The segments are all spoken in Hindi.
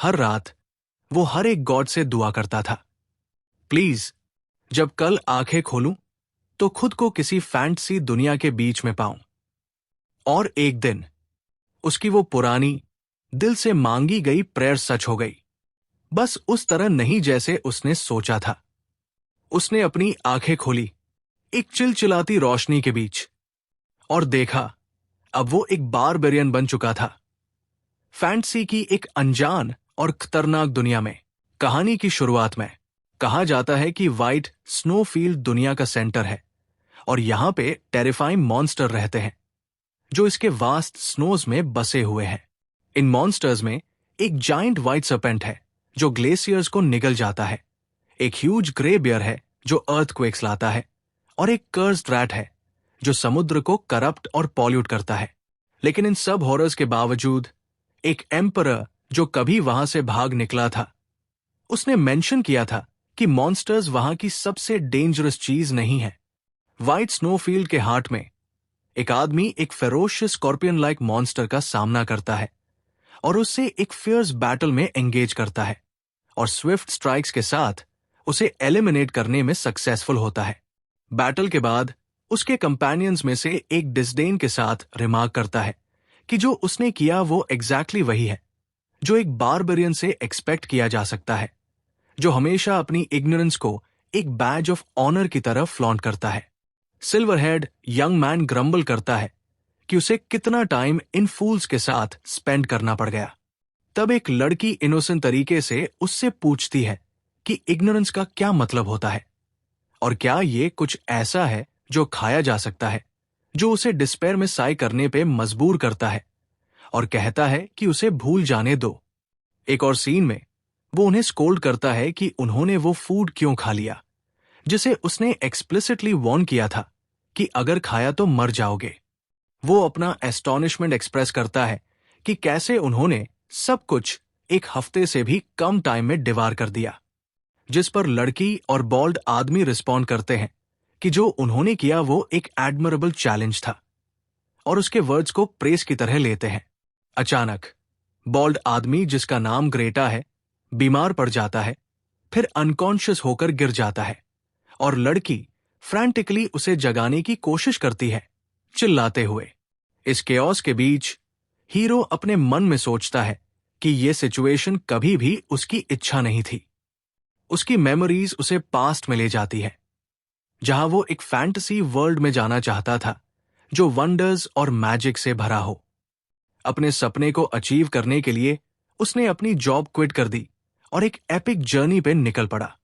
हर रात वो हर एक गॉड से दुआ करता था, प्लीज जब कल आंखें खोलूं तो खुद को किसी फैंटेसी दुनिया के बीच में पाऊं। और एक दिन उसकी वो पुरानी, दिल से मांगी गई प्रेयर सच हो गई। बस उस तरह नहीं जैसे उसने सोचा था। उसने अपनी आंखें खोली एक चिलचिलाती रोशनी के बीच और देखा, अब वो एक बारबेरियन बन चुका था। फैंटेसी की एक अनजान और खतरनाक दुनिया में। कहानी की शुरुआत में कहा जाता है कि व्हाइट स्नोफील्ड दुनिया का सेंटर है और यहां पे टेरिफाइंग मॉन्स्टर रहते हैं जो इसके वास्ट स्नोज में बसे हुए हैं। इन मॉन्स्टर्स में एक जाइंट व्हाइट सर्पेंट है जो ग्लेशियर्स को निगल जाता है, एक ह्यूज ग्रे बियर है जो अर्थक्वेक्स लाता है, और एक कर्स्ड रैट है जो समुद्र को करप्ट और पॉल्यूट करता है। लेकिन इन सब हॉरर्स के बावजूद एक एम्परर जो कभी वहां से भाग निकला था, उसने मेंशन किया था कि मॉन्स्टर्स वहां की सबसे डेंजरस चीज नहीं है। व्हाइट स्नोफील्ड के हार्ट में एक आदमी एक फेरोशियस स्कॉर्पियन लाइक मॉन्स्टर का सामना करता है और उससे एक फियर्स बैटल में एंगेज करता है और स्विफ्ट स्ट्राइक्स के साथ उसे एलिमिनेट करने में सक्सेसफुल होता है। बैटल के बाद उसके कंपेनियंस में से एक डिस्डेन के साथ रिमार्क करता है कि जो उसने किया वो एग्जैक्टली वही है जो एक बारबेरियन से एक्सपेक्ट किया जा सकता है, जो हमेशा अपनी इग्नोरेंस को एक बैज ऑफ ऑनर की तरह फ्लॉन्ट करता है। सिल्वरहेड यंग मैन ग्रम्बल करता है कि उसे कितना टाइम इन फूल्स के साथ स्पेंड करना पड़ गया। तब एक लड़की इनोसेंट तरीके से उससे पूछती है कि इग्नोरेंस का क्या मतलब होता है और क्या ये कुछ ऐसा है जो खाया जा सकता है, जो उसे डिस्पेयर में साई करने पे मजबूर करता है और कहता है कि उसे भूल जाने दो। एक और सीन में वो उन्हें स्कोल्ड करता है कि उन्होंने वो फूड क्यों खा लिया जिसे उसने एक्सप्लिसिटली वॉर्न किया था कि अगर खाया तो मर जाओगे। वो अपना एस्टॉनिशमेंट एक्सप्रेस करता है कि कैसे उन्होंने सब कुछ एक हफ्ते से भी कम टाइम में डिवार कर दिया, जिस पर लड़की और बॉल्ड आदमी रिस्पॉन्ड करते हैं कि जो उन्होंने किया वो एक एडमरेबल चैलेंज था और उसके वर्ड्स को प्रेस की तरह लेते हैं। अचानक बॉल्ड आदमी, जिसका नाम ग्रेटा है, बीमार पड़ जाता है, फिर अनकॉन्शियस होकर गिर जाता है और लड़की फ्रैंटिकली उसे जगाने की कोशिश करती है, चिल्लाते हुए। इस केओस के बीच हीरो अपने मन में सोचता है कि यह सिचुएशन कभी भी उसकी इच्छा नहीं थी। उसकी मेमोरीज उसे पास्ट में ले जाती है, जहां वो एक फैंटेसी वर्ल्ड में जाना चाहता था जो वंडर्स और मैजिक से भरा हो। अपने सपने को अचीव करने के लिए उसने अपनी जॉब क्विट कर दी और एक एपिक जर्नी पे निकल पड़ा,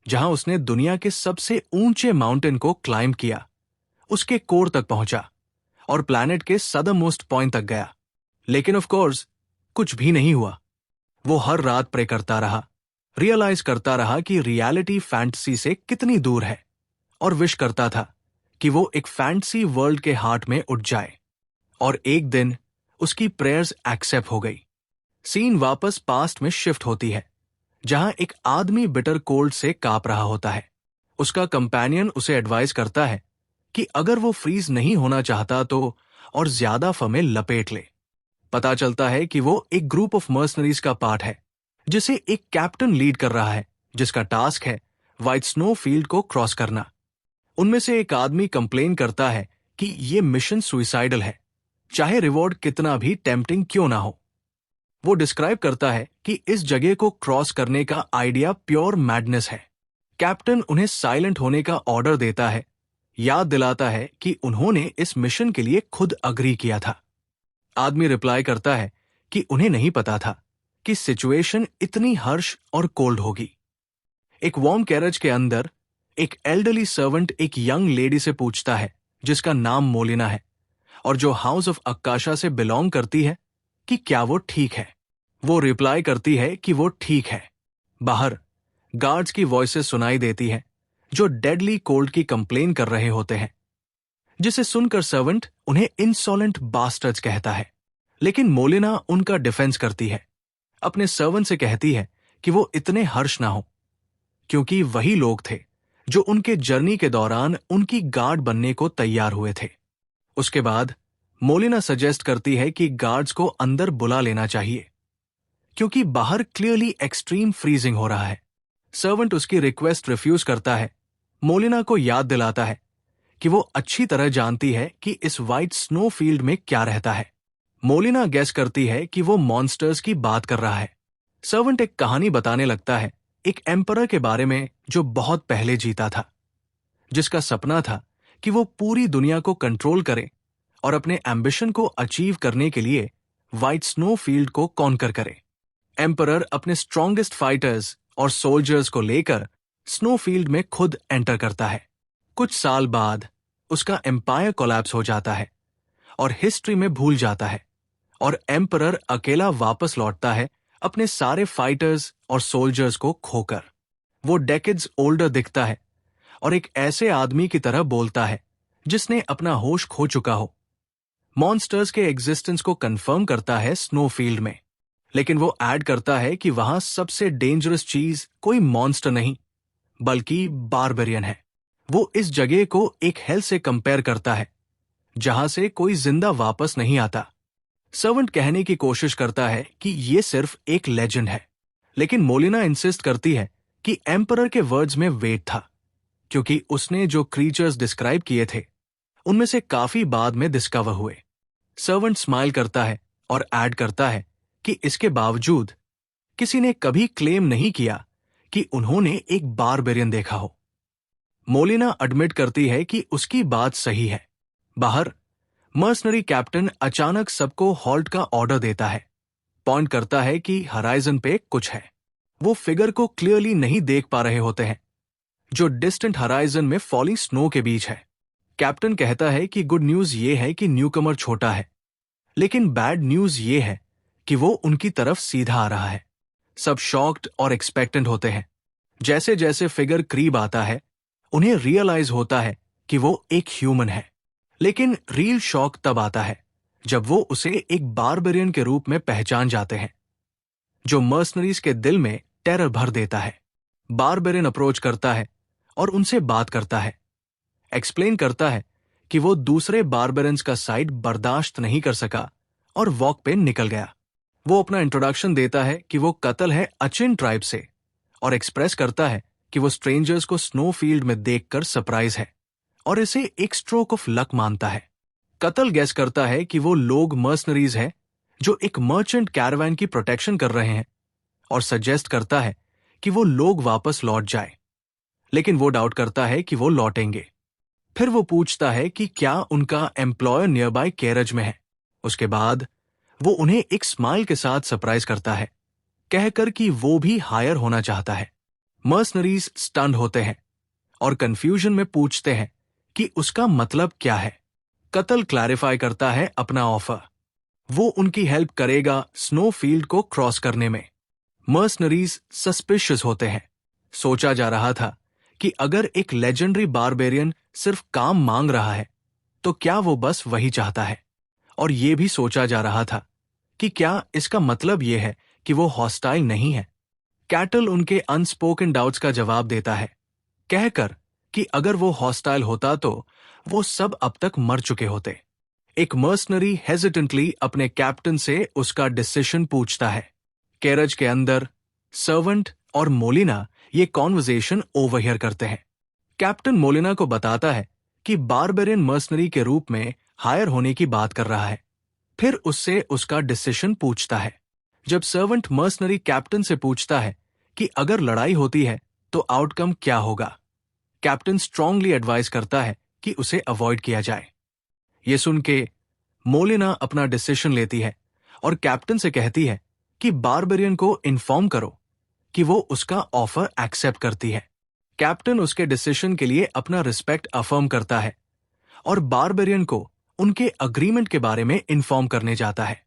जहां उसने दुनिया के सबसे ऊंचे माउंटेन को क्लाइंब किया, उसके कोर तक पहुंचा और प्लैनेट के सदर मोस्ट पॉइंट तक गया। लेकिन ऑफ कोर्स कुछ भी नहीं हुआ। वो हर रात प्रे करता रहा, रियलाइज करता रहा कि रियलिटी फैंटेसी से कितनी दूर है और विश करता था कि वो एक फैंटेसी वर्ल्ड के हार्ट में उठ जाए। और एक दिन उसकी प्रेयर्स एक्सेप्ट हो गई। सीन वापस पास्ट में शिफ्ट होती है, जहां एक आदमी बिटर कोल्ड से कांप रहा होता है। उसका कंपेनियन उसे एडवाइस करता है कि अगर वो फ्रीज नहीं होना चाहता तो और ज्यादा फमें लपेट ले। पता चलता है कि वो एक ग्रुप ऑफ मर्सनरीज का पार्ट है जिसे एक कैप्टन लीड कर रहा है, जिसका टास्क है व्हाइट स्नो फील्ड को क्रॉस करना। उनमें से एक आदमी कंप्लेन करता है कि ये मिशन सुइसाइडल है, चाहे रिवॉर्ड कितना भी टेम्पटिंग क्यों ना हो। वो डिस्क्राइब करता है कि इस जगह को क्रॉस करने का आइडिया प्योर मैडनेस है। कैप्टन उन्हें साइलेंट होने का ऑर्डर देता है, याद दिलाता है कि उन्होंने इस मिशन के लिए खुद अग्री किया था। आदमी रिप्लाई करता है कि उन्हें नहीं पता था कि सिचुएशन इतनी हर्श और कोल्ड होगी। एक वार्म कैरेज के अंदर एक एल्डरली सर्वेंट एक यंग लेडी से पूछता है, जिसका नाम मोलिना है और जो हाउस ऑफ अक्काशा से बिलोंग करती है, कि क्या वो ठीक है। वो रिप्लाई करती है कि वो ठीक है। बाहर गार्ड्स की वॉइसेस सुनाई देती हैं जो डेडली कोल्ड की कंप्लेन कर रहे होते हैं, जिसे सुनकर सर्वेंट उन्हें इंसोलेंट बास्टर्ड्स कहता है। लेकिन मोलिना उनका डिफेंस करती है, अपने सर्वेंट से कहती है कि वो इतने हर्ष ना हो, क्योंकि वही लोग थे जो उनके जर्नी के दौरान उनकी गार्ड बनने को तैयार हुए थे। उसके बाद मोलिना सजेस्ट करती है कि गार्ड्स को अंदर बुला लेना चाहिए, क्योंकि बाहर क्लियरली एक्सट्रीम फ्रीजिंग हो रहा है। सर्वेंट उसकी रिक्वेस्ट रिफ्यूज करता है, मोलिना को याद दिलाता है कि वो अच्छी तरह जानती है कि इस वाइट स्नो फील्ड में क्या रहता है। मोलिना गेस करती है कि वो मॉन्स्टर्स की बात कर रहा है। सर्वेंट एक कहानी बताने लगता है, एक एम्परर के बारे में जो बहुत पहले जीता था, जिसका सपना था कि वो पूरी दुनिया को कंट्रोल करे और अपने एम्बिशन को अचीव करने के लिए व्हाइट स्नो फील्ड को कॉन्कर करे। एम्परर अपने स्ट्रॉन्गेस्ट फाइटर्स और सोल्जर्स को लेकर स्नो फील्ड में खुद एंटर करता है। कुछ साल बाद उसका एम्पायर कोलैप्स हो जाता है और हिस्ट्री में भूल जाता है, और एम्परर अकेला वापस लौटता है अपने सारे फाइटर्स और सोल्जर्स को खोकर। वो डेकेड्स ओल्डर दिखता है और एक ऐसे आदमी की तरह बोलता है जिसने अपना होश खो चुका हो। मॉन्स्टर्स के एग्जिस्टेंस को कंफर्म करता है स्नोफील्ड में, लेकिन वो ऐड करता है कि वहां सबसे डेंजरस चीज कोई मॉन्स्टर नहीं बल्कि बारबेरियन है। वो इस जगह को एक हेल से कंपेयर करता है जहां से कोई जिंदा वापस नहीं आता। सर्वेंट कहने की कोशिश करता है कि ये सिर्फ एक लेजेंड है, लेकिन मोलिना इंसिस्ट करती है कि एम्परर के वर्ड्स में वेट था, क्योंकि उसने जो क्रीचर्स डिस्क्राइब किए थे उनमें से काफी बाद में डिस्कवर हुए। सर्वेंट स्माइल करता है और ऐड करता है कि इसके बावजूद किसी ने कभी क्लेम नहीं किया कि उन्होंने एक बारबेरियन देखा हो। मोलिना एडमिट करती है कि उसकी बात सही है। बाहर मर्सनरी कैप्टन अचानक सबको हॉल्ट का ऑर्डर देता है, पॉइंट करता है कि हराइजन पे कुछ है। वो फिगर को क्लियरली नहीं देख पा रहे होते हैं, जो डिस्टेंट हराइजन में फॉलिंग स्नो के बीच है। कैप्टन कहता है कि गुड न्यूज ये है कि न्यूकमर छोटा है, लेकिन बैड न्यूज ये है कि वो उनकी तरफ सीधा आ रहा है। सब शॉक्ड और एक्सपेक्टेंट होते हैं। जैसे जैसे फिगर करीब आता है उन्हें रियलाइज होता है कि वो एक ह्यूमन है, लेकिन रियल शॉक तब आता है जब वो उसे एक बारबेरियन के रूप में पहचान जाते हैं, जो मर्सनरीज के दिल में टेरर भर देता है। बारबेरियन अप्रोच करता है और उनसे बात करता है, एक्सप्लेन करता है कि वो दूसरे बारबेरियंस का साइड बर्दाश्त नहीं कर सका और वॉक पे निकल गया। वो अपना इंट्रोडक्शन देता है कि वो कतल है अचिन ट्राइब से, और एक्सप्रेस करता है कि वो स्ट्रेंजर्स को स्नो फील्ड में देखकर सरप्राइज है और इसे एक स्ट्रोक ऑफ लक मानता है। कतल गैस करता है कि वो लोग मर्सनरीज हैं जो एक मर्चेंट कैरावान की प्रोटेक्शन कर रहे हैं, और सजेस्ट करता है कि वो लोग वापस लौट जाए, लेकिन वो डाउट करता है कि वो लौटेंगे। फिर वो पूछता है कि क्या उनका एम्प्लॉयर नियर बाय कैरेज में है। उसके बाद वो उन्हें एक स्माइल के साथ सरप्राइज करता है, कहकर कि वो भी हायर होना चाहता है। मर्सनरीज स्टन्ड होते हैं और कंफ्यूजन में पूछते हैं कि उसका मतलब क्या है। कतल क्लैरिफाई करता है अपना ऑफर। वो उनकी हेल्प करेगा स्नो फील्ड को क्रॉस करने में। मर्सनरीज सस्पिशियस होते हैं। सोचा जा रहा था कि अगर एक लेजेंडरी बारबेरियन सिर्फ काम मांग रहा है तो क्या वो बस वही चाहता है, और ये भी सोचा जा रहा था कि क्या इसका मतलब ये है कि वो हॉस्टाइल नहीं है। कैटल उनके अनस्पोकन डाउट्स का जवाब देता है, कहकर कि अगर वो हॉस्टाइल होता तो वो सब अब तक मर चुके होते। एक मर्सनरी हेजिटेंटली अपने कैप्टन से उसका डिसीजन पूछता है। कैरेज के अंदर सर्वेंट और मोलिना ये कॉन्वर्सेशन ओवरहियर करते हैं। कैप्टन मोलिना को बताता है कि बारबेरियन मर्सनरी के रूप में हायर होने की बात कर रहा है, फिर उससे उसका डिसीजन पूछता है। जब सर्वेंट मर्सनरी कैप्टन से पूछता है कि अगर लड़ाई होती है तो आउटकम क्या होगा, कैप्टन स्ट्रांगली एडवाइस करता है कि उसे अवॉइड किया जाए। ये सुन के मोलिना अपना डिसीजन लेती है और कैप्टन से कहती है कि बारबेरियन को इन्फॉर्म करो कि वो उसका ऑफर एक्सेप्ट करती है। कैप्टन उसके डिसीजन के लिए अपना रिस्पेक्ट अफर्म करता है और बारबेरियन को उनके अग्रीमेंट के बारे में इन्फॉर्म करने जाता है।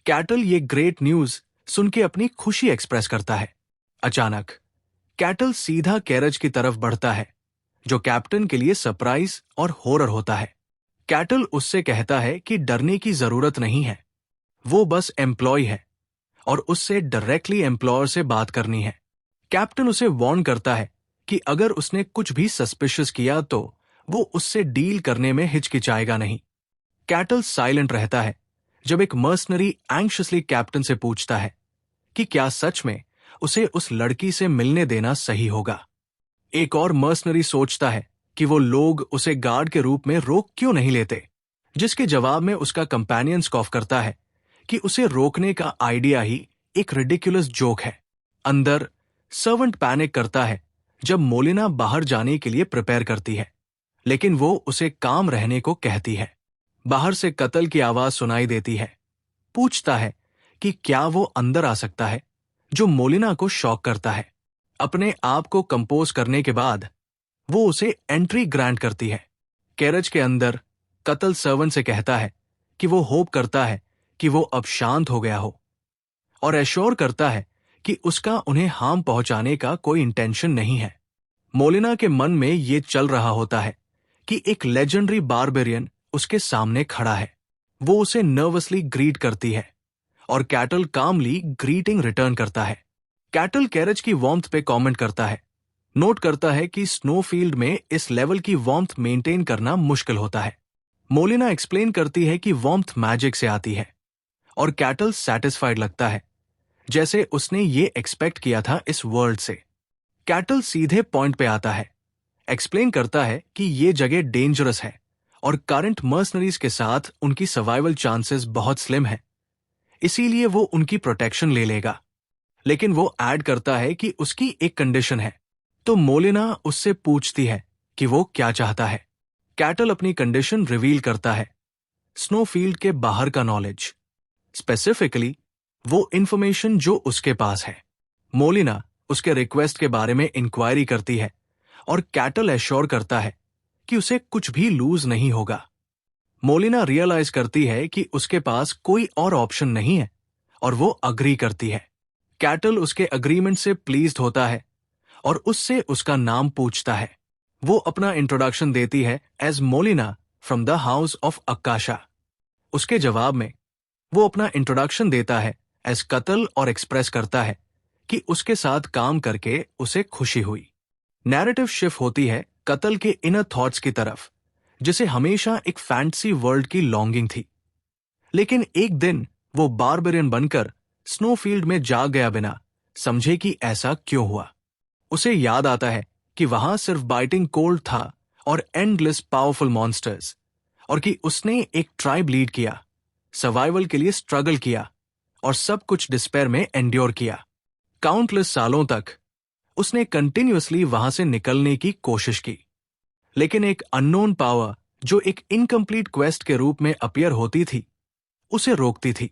कैटल ये ग्रेट न्यूज सुन के अपनी खुशी एक्सप्रेस करता है। अचानक कैटल सीधा कैरेज की तरफ बढ़ता है, जो कैप्टन के लिए सरप्राइज और हॉरर होता है। कैटल उससे कहता है कि डरने की जरूरत नहीं है, वो बस एम्प्लॉय है और उससे डायरेक्टली एम्प्लॉयर से बात करनी है। कैप्टन उसे वार्न करता है कि अगर उसने कुछ भी सस्पिशियस किया तो वो उससे डील करने में हिचकिचाएगा नहीं। कैटल साइलेंट रहता है जब एक मर्सनरी एंग्शियसली कैप्टन से पूछता है कि क्या सच में उसे उस लड़की से मिलने देना सही होगा। एक और मर्सनरी सोचता है कि वो लोग उसे गार्ड के रूप में रोक क्यों नहीं लेते, जिसके जवाब में उसका कंपेनियन स्कॉफ करता है कि उसे रोकने का आइडिया ही एक रिडिकुलस जोक है। अंदर सर्वेंट पैनिक करता है जब मोलिना बाहर जाने के लिए प्रिपेयर करती है, लेकिन वो उसे काम रहने को कहती है। बाहर से कत्ल की आवाज सुनाई देती है। पूछता है कि क्या वो अंदर आ सकता है, जो मोलिना को शॉक करता है। अपने आप को कंपोज करने के बाद वो उसे एंट्री ग्रांट करती है। कैरेज के अंदर कत्ल सर्वेंट से कहता है कि वो होप करता है कि वो अब शांत हो गया हो, और एश्योर करता है कि उसका उन्हें हार्म पहुंचाने का कोई इंटेंशन नहीं है। मोलिना के मन में ये चल रहा होता है कि एक लेजेंडरी बारबेरियन उसके सामने खड़ा है। वो उसे नर्वसली ग्रीट करती है और कैटल कामली ग्रीटिंग रिटर्न करता है। कैटल कैरेज की वार्मथ पे कमेंट करता है, नोट करता है कि स्नोफील्ड में इस लेवल की वार्मथ मेंटेन करना मुश्किल होता है। मोलिना एक्सप्लेन करती है कि वार्मथ मैजिक से आती है, और कैटल सैटिस्फाइड लगता है, जैसे उसने ये एक्सपेक्ट किया था इस वर्ल्ड से। कैटल सीधे पॉइंट पे आता है, एक्सप्लेन करता है कि ये जगह डेंजरस है और करंट मर्सनरीज के साथ उनकी सर्वाइवल चांसेस बहुत स्लिम है, इसीलिए वो उनकी प्रोटेक्शन ले लेगा। लेकिन वो ऐड करता है कि उसकी एक कंडीशन है। तो मोलिना उससे पूछती है कि वो क्या चाहता है। कैटल अपनी कंडीशन रिवील करता है, स्नोफील्ड के बाहर का नॉलेज, स्पेसिफिकली वो इंफॉर्मेशन जो उसके पास है। मोलिना उसके रिक्वेस्ट के बारे में इंक्वायरी करती है और कैटल एश्योर करता है कि उसे कुछ भी लूज नहीं होगा। मोलिना रियलाइज करती है कि उसके पास कोई और ऑप्शन नहीं है और वो अग्री करती है। कैटल उसके अग्रीमेंट से प्लीज्ड होता है और उससे उसका नाम पूछता है। वो अपना इंट्रोडक्शन देती है as Molina from the house of Akkasha. उसके जवाब में वो अपना इंट्रोडक्शन देता है एज कत्ल और एक्सप्रेस करता है कि उसके साथ काम करके उसे खुशी हुई। नैरेटिव शिफ्ट होती है कत्ल के इनर थॉट्स की तरफ, जिसे हमेशा एक फैंटेसी वर्ल्ड की लॉन्गिंग थी। लेकिन एक दिन वो बारबेरियन बनकर स्नोफील्ड में जा गया बिना समझे कि ऐसा क्यों हुआ। उसे याद आता है कि वहां सिर्फ बाइटिंग कोल्ड था और एंडलेस पावरफुल मॉन्स्टर्स, और कि उसने एक ट्राइब लीड किया, सर्वाइवल के लिए स्ट्रगल किया और सब कुछ डिस्पेयर में एंड्योर किया। काउंटलेस सालों तक उसने कंटिन्यूअसली वहां से निकलने की कोशिश की, लेकिन एक अननोन पावर जो एक इनकम्प्लीट क्वेस्ट के रूप में अपीयर होती थी उसे रोकती थी,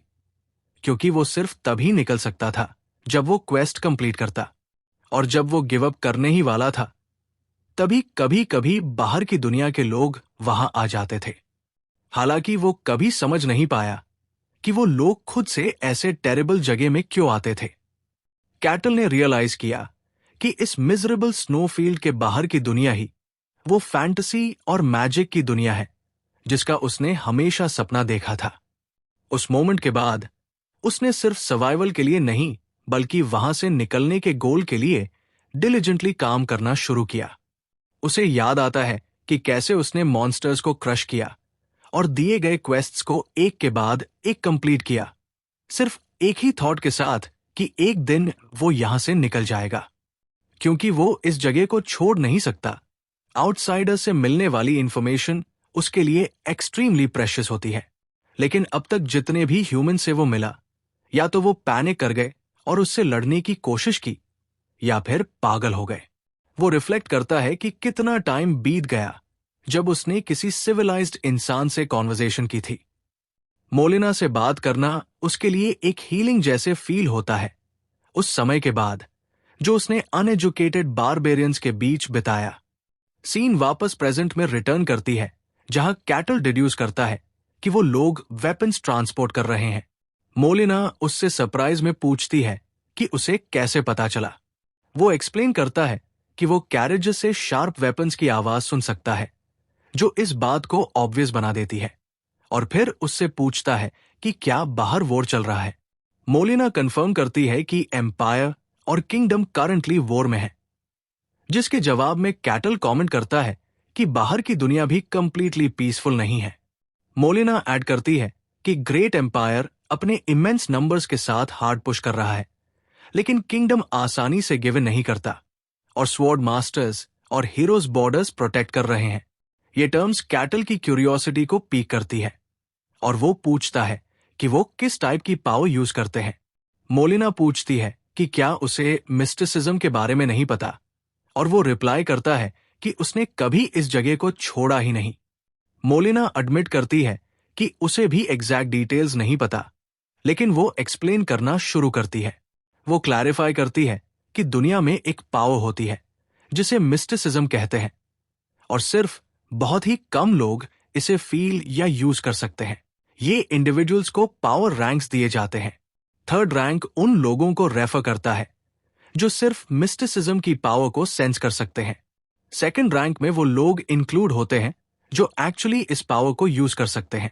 क्योंकि वो सिर्फ तभी निकल सकता था जब वो क्वेस्ट कंप्लीट करता, और जब वो गिव अप करने ही वाला था तभी कभी कभी बाहर की दुनिया के लोग वहां आ जाते थे। हालांकि वो कभी समझ नहीं पाया कि वो लोग खुद से ऐसे टेरेबल जगह में क्यों आते थे। कैटल ने रियलाइज किया कि इस मिजरेबल स्नोफील्ड के बाहर की दुनिया ही वो फैंटेसी और मैजिक की दुनिया है जिसका उसने हमेशा सपना देखा था। उस मोमेंट के बाद उसने सिर्फ सर्वाइवल के लिए नहीं बल्कि वहां से निकलने के गोल के लिए डिलिजेंटली काम करना शुरू किया। उसे याद आता है कि कैसे उसने मॉन्स्टर्स को क्रश किया और दिए गए क्वेस्ट्स को एक के बाद एक कंप्लीट किया, सिर्फ एक ही थॉट के साथ कि एक दिन वो यहां से निकल जाएगा, क्योंकि वो इस जगह को छोड़ नहीं सकता। आउटसाइडर से मिलने वाली इंफॉर्मेशन उसके लिए एक्सट्रीमली प्रेशियस होती है, लेकिन अब तक जितने भी ह्यूमन से वो मिला, या तो वो पैनिक कर गए और उससे लड़ने की कोशिश की, या फिर पागल हो गए। वो रिफ्लेक्ट करता है कि कितना टाइम बीत गया जब उसने किसी सिविलाइज्ड इंसान से कॉन्वर्सेशन की थी। मोलिना से बात करना उसके लिए एक हीलिंग जैसे फील होता है उस समय के बाद जो उसने अनएजुकेटेड बारबेरियंस के बीच बिताया। सीन वापस प्रेजेंट में रिटर्न करती है, जहां कैटल डिड्यूस करता है कि वो लोग वेपन्स ट्रांसपोर्ट कर रहे हैं। मोलिना उससे सरप्राइज में पूछती है कि उसे कैसे पता चला। वो एक्सप्लेन करता है कि वो कैरेज से शार्प वेपन्स की आवाज सुन सकता है, जो इस बात को ऑब्वियस बना देती है, और फिर उससे पूछता है कि क्या बाहर वॉर चल रहा है। मोलिना कंफर्म करती है कि एम्पायर और किंगडम करंटली वॉर में है, जिसके जवाब में कैटल कमेंट करता है कि बाहर की दुनिया भी कंप्लीटली पीसफुल नहीं है। मोलिना ऐड करती है कि ग्रेट एम्पायर अपने इमेंस नंबर्स के साथ हार्ड पुश कर रहा है, लेकिन किंगडम आसानी से गिवन नहीं करता, और स्वॉर्ड मास्टर्स और हीरोज बॉर्डर्स प्रोटेक्ट कर रहे हैं। ये टर्म्स कैटल की क्यूरियोसिटी को पीक करती है, और वो पूछता है कि वो किस टाइप की पावर यूज करते हैं। मोलिना पूछती है कि क्या उसे मिस्टिसिज्म के बारे में नहीं पता, और वो रिप्लाई करता है कि उसने कभी इस जगह को छोड़ा ही नहीं। मोलिना एडमिट करती है कि उसे भी एग्जैक्ट डिटेल्स नहीं पता, लेकिन वो एक्सप्लेन करना शुरू करती है। वो क्लैरिफाई करती है कि दुनिया में एक पावर होती है जिसे मिस्टिसिज्म कहते हैं, और सिर्फ बहुत ही कम लोग इसे फील या यूज कर सकते हैं। ये इंडिविजुअल्स को पावर रैंक्स दिए जाते हैं। थर्ड रैंक उन लोगों को रेफर करता है जो सिर्फ मिस्टिसिज्म की पावर को सेंस कर सकते हैं। सेकंड रैंक में वो लोग इंक्लूड होते हैं जो एक्चुअली इस पावर को यूज कर सकते हैं,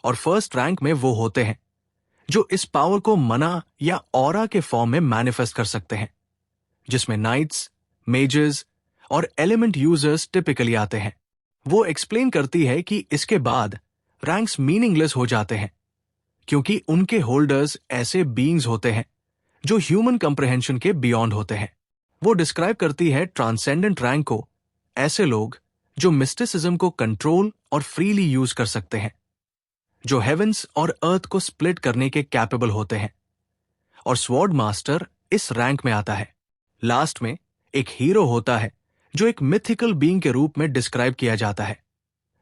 और फर्स्ट रैंक में वो होते हैं जो इस पावर को मना या ऑरा के फॉर्म में मैनिफेस्ट कर सकते हैं, जिसमें नाइट्स, मेजर्स और एलिमेंट यूजर्स टिपिकली आते हैं। वो एक्सप्लेन करती है कि इसके बाद रैंक्स मीनिंगलेस हो जाते हैं, क्योंकि उनके होल्डर्स ऐसे बीइंग्स होते हैं जो ह्यूमन कंप्रहेंशन के बियॉन्ड होते हैं। वो डिस्क्राइब करती है ट्रांसेंडेंट रैंक को ऐसे लोग जो मिस्टिसिज्म को कंट्रोल और फ्रीली यूज कर सकते हैं, जो हेवेंस और अर्थ को स्प्लिट करने के कैपेबल होते हैं, और स्वॉर्ड मास्टर इस रैंक में आता है। लास्ट में एक हीरो होता है जो एक मिथिकल बीइंग के रूप में डिस्क्राइब किया जाता है,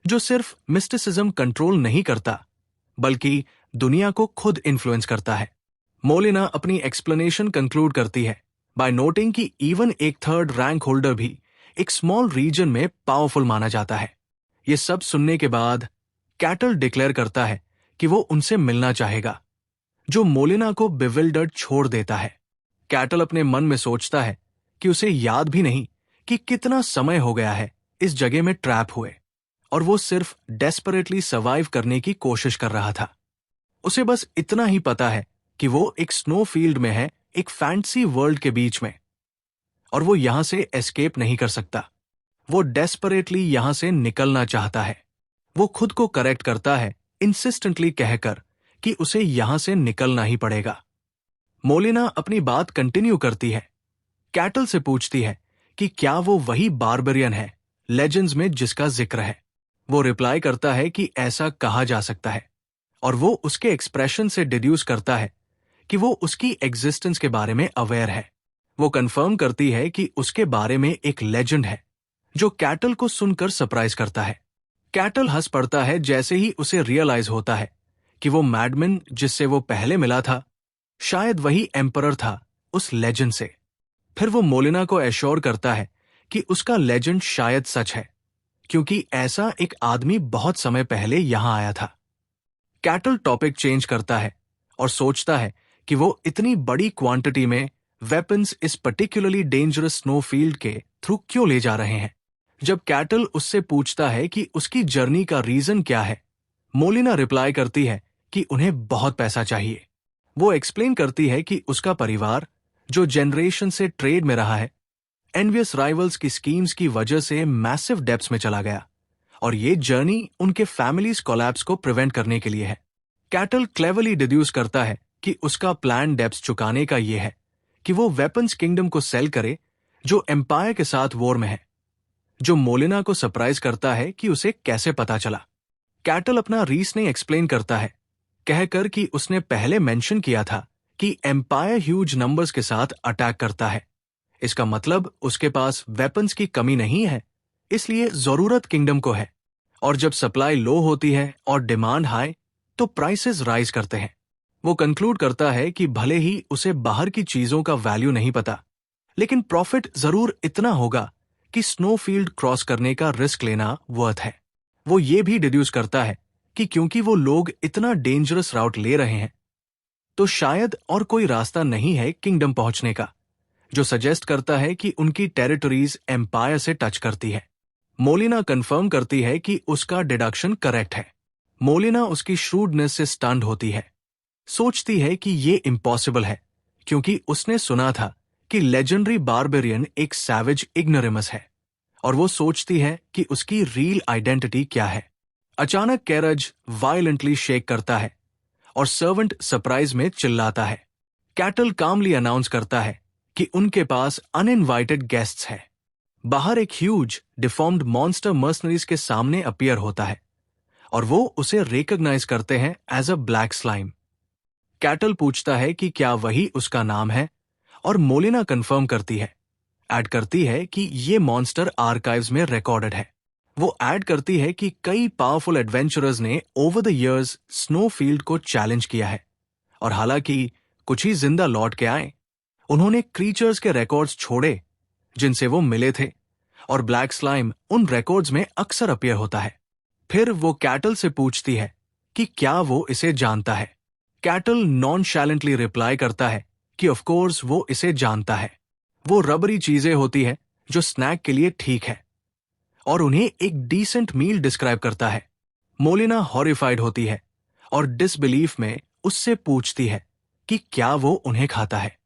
जो सिर्फ मिस्टिसिज्म कंट्रोल नहीं करता बल्कि दुनिया को खुद इन्फ्लुएंस करता है। मोलिना अपनी एक्सप्लेनेशन कंक्लूड करती है बाय नोटिंग कि इवन एक थर्ड रैंक होल्डर भी एक स्मॉल रीजन में पावरफुल माना जाता है। ये सब सुनने के बाद कैटल डिक्लेयर करता है कि वो उनसे मिलना चाहेगा, जो मोलिना को बिविल्डर्ड छोड़ देता है। कैटल अपने मन में सोचता है कि उसे याद भी नहीं कि कितना समय हो गया है इस जगह में ट्रैप हुए, और वो सिर्फ डेस्परेटली सर्वाइव करने की कोशिश कर रहा था। उसे बस इतना ही पता है कि वो एक स्नो फील्ड में है, एक फैंटेसी वर्ल्ड के बीच में, और वो यहां से एस्केप नहीं कर सकता। वो डेस्परेटली यहां से निकलना चाहता है। वो खुद को करेक्ट करता है, इंसिस्टेंटली कहकर कि उसे यहां से निकलना ही पड़ेगा। मोलिना अपनी बात कंटिन्यू करती है। कैटल से पूछती है कि क्या वो वही बारबेरियन है लेजेंड्स में जिसका जिक्र है। वो रिप्लाई करता है कि ऐसा कहा जा सकता है, और वो उसके एक्सप्रेशन से डिड्यूस करता है कि वो उसकी एग्जिस्टेंस के बारे में अवेयर है। वो कंफर्म करती है कि उसके बारे में एक लेजेंड है, जो कैटल को सुनकर सरप्राइज करता है। कैटल हंस पड़ता है जैसे ही उसे रियलाइज होता है कि वो मैडमैन जिससे वो पहले मिला था शायद वही एम्परर था उस लेजेंड से। फिर वो मोलिना को एश्योर करता है कि उसका लेजेंड शायद सच है, क्योंकि ऐसा एक आदमी बहुत समय पहले यहां आया था। कैटल टॉपिक चेंज करता है और सोचता है कि वो इतनी बड़ी क्वांटिटी में वेपन्स इस पर्टिकुलरली डेंजरस स्नो फील्ड के थ्रू क्यों ले जा रहे हैं। जब कैटल उससे पूछता है कि उसकी जर्नी का रीजन क्या है, मोलिना रिप्लाई करती है कि उन्हें बहुत पैसा चाहिए। वो एक्सप्लेन करती है कि उसका परिवार, जो जनरेशन से ट्रेड में रहा है, एनवियस राइवल्स की स्कीम्स की वजह से मैसिव डेप्थ्स में चला गया, और ये जर्नी उनके फैमिलीज कोलैप्स को प्रिवेंट करने के लिए है। कैटल क्लेवरली डिड्यूस करता है कि उसका प्लान डेप्थ्स चुकाने का ये है कि वो वेपन्स किंगडम को सेल करे जो एम्पायर के साथ वॉर में है, जो मोलिना को सरप्राइज करता है कि उसे कैसे पता चला। कैटल अपना रीजनिंग एक्सप्लेन करता है, कहकर कि उसने पहले मेंशन किया था कि एम्पायर ह्यूज नंबर्स के साथ अटैक करता है। इसका मतलब उसके पास वेपन्स की कमी नहीं है, इसलिए जरूरत किंगडम को है, और जब सप्लाई लो होती है और डिमांड हाई तो प्राइसेस राइज करते हैं। वो कंक्लूड करता है कि भले ही उसे बाहर की चीजों का वैल्यू नहीं पता, लेकिन प्रॉफिट जरूर इतना होगा कि स्नो फील्ड क्रॉस करने का रिस्क लेना वर्थ है। वो ये भी डिड्यूस करता है कि क्योंकि वो लोग इतना डेंजरस राउट ले रहे हैं, तो शायद और कोई रास्ता नहीं है किंगडम पहुंचने का, जो सजेस्ट करता है कि उनकी टेरिटरीज एम्पायर से टच करती है। मोलिना कंफर्म करती है कि उसका डिडक्शन करेक्ट है। मोलिना उसकी श्रूडनेस से स्टन्ड होती है, सोचती है कि ये इम्पॉसिबल है, क्योंकि उसने सुना था कि लेजेंडरी बारबेरियन एक सैवेज इग्नोरेमस है, और वो सोचती है कि उसकी रियल आइडेंटिटी क्या है। अचानक कैरज वायलेंटली शेक करता है और सर्वेंट सरप्राइज में चिल्लाता है। कैटल कामली अनाउंस करता है कि उनके पास अनइनवाइटेड गेस्ट्स हैं। बाहर एक ह्यूज डिफॉर्म्ड मॉन्स्टर मर्सनरीज के सामने अपीयर होता है और वो उसे रिकॉग्नाइज करते हैं as a black slime. Cattle पूछता है कि क्या वही उसका नाम है और मोलिना कंफर्म करती है, ऐड करती है कि ये मॉन्स्टर आर्काइव्स में रिकॉर्डेड है। वो ऐड करती है कि कई पावरफुल एडवेंचरर्स ने ओवर द इयर्स स्नोफील्ड को चैलेंज किया है और हालांकि कुछ ही जिंदा लौट के आए, उन्होंने क्रीचर्स के रिकॉर्ड्स छोड़े जिनसे वो मिले थे और ब्लैक स्लाइम उन रिकॉर्ड्स में अक्सर अपीयर होता है। फिर वो कैटल से पूछती है कि क्या वो इसे जानता है। कैटल नॉनशैलेंटली रिप्लाई करता है कि ऑफ कोर्स वो इसे जानता है। वो रबरी चीजें होती है जो स्नैक के लिए ठीक है और उन्हें एक डिसेंट मील डिस्क्राइब करता है। मोलिना हॉरिफाइड होती है और डिसबिलीफ में उससे पूछती है कि क्या वो उन्हें खाता है।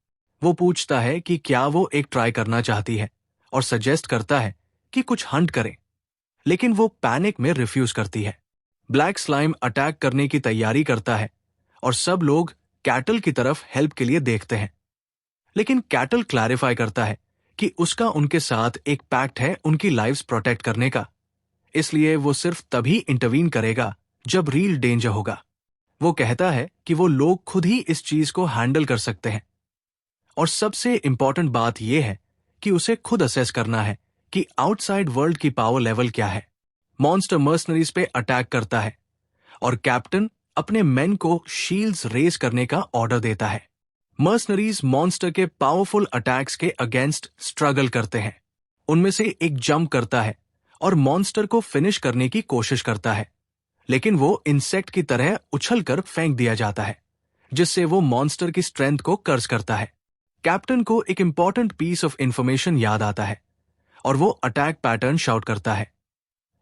वो पूछता है कि क्या वो एक ट्राई करना चाहती है और सजेस्ट करता है कि कुछ हंट करें, लेकिन वो पैनिक में रिफ्यूज करती है। ब्लैक स्लाइम अटैक करने की तैयारी करता है और सब लोग कैटल की तरफ हेल्प के लिए देखते हैं, लेकिन कैटल क्लैरिफाई करता है कि उसका उनके साथ एक पैक्ट है उनकी लाइव्स प्रोटेक्ट करने का, इसलिए वो सिर्फ तभी इंटरवीन करेगा जब रियल डेंजर होगा। वो कहता है कि वो लोग खुद ही इस चीज को हैंडल कर सकते हैं और सबसे इंपॉर्टेंट बात यह है कि उसे खुद असेस करना है कि आउटसाइड वर्ल्ड की पावर लेवल क्या है। मॉन्स्टर मर्सनरीज पे अटैक करता है और कैप्टन अपने मेन को शील्ड्स रेज करने का ऑर्डर देता है। मर्सनरीज मॉन्स्टर के पावरफुल अटैक्स के अगेंस्ट स्ट्रगल करते हैं। उनमें से एक जंप करता है और मॉन्स्टर को फिनिश करने की कोशिश करता है, लेकिन वो इंसेक्ट की तरह उछलकर फेंक दिया जाता है, जिससे वो मॉन्स्टर की स्ट्रेंथ को कर्ज करता है। कैप्टन को एक इंपॉर्टेंट पीस ऑफ इंफॉर्मेशन याद आता है और वो अटैक पैटर्न शाउट करता है।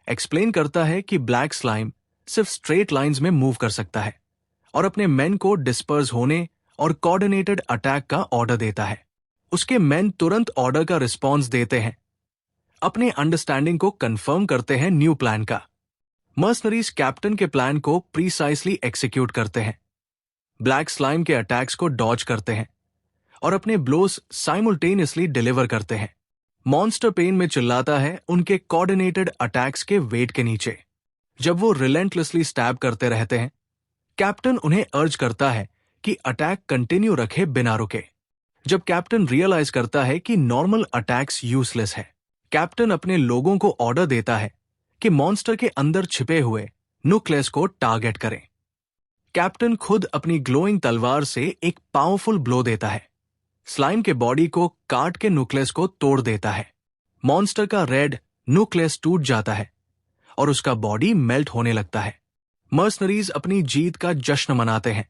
एक्सप्लेन करता है कि ब्लैक स्लाइम सिर्फ स्ट्रेट लाइंस में मूव कर सकता है और अपने मेन को डिस्पर्स होने और कोऑर्डिनेटेड अटैक का ऑर्डर देता है। उसके मेन तुरंत ऑर्डर का रिस्पॉन्स देते हैं, अपने अंडरस्टैंडिंग को कंफर्म करते हैं न्यू प्लान का। मर्सनरीज कैप्टन के प्लान को प्रीसाइसली एक्सिक्यूट करते हैं, ब्लैक स्लाइम के अटैक्स को डॉज करते हैं और अपने ब्लोस साइमल्टेनियसली डिलीवर करते हैं। मॉन्स्टर पेन में चिल्लाता है उनके कोऑर्डिनेटेड अटैक्स के वेट के नीचे। जब वो रिलेंटलेसली स्टैब करते रहते हैं, कैप्टन उन्हें अर्ज करता है कि अटैक कंटिन्यू रखे बिना रुके। जब कैप्टन रियलाइज करता है कि नॉर्मल अटैक्स यूजलेस है, कैप्टन अपने लोगों को ऑर्डर देता है कि मॉन्स्टर के अंदर छिपे हुए न्यूक्लियस को टारगेट करें। कैप्टन खुद अपनी ग्लोइंग तलवार से एक पावरफुल ब्लो देता है, स्लाइम के बॉडी को काट के न्यूक्लियस को तोड़ देता है। मॉन्स्टर का रेड न्यूक्लियस टूट जाता है और उसका बॉडी मेल्ट होने लगता है। मर्सनरीज अपनी जीत का जश्न मनाते हैं,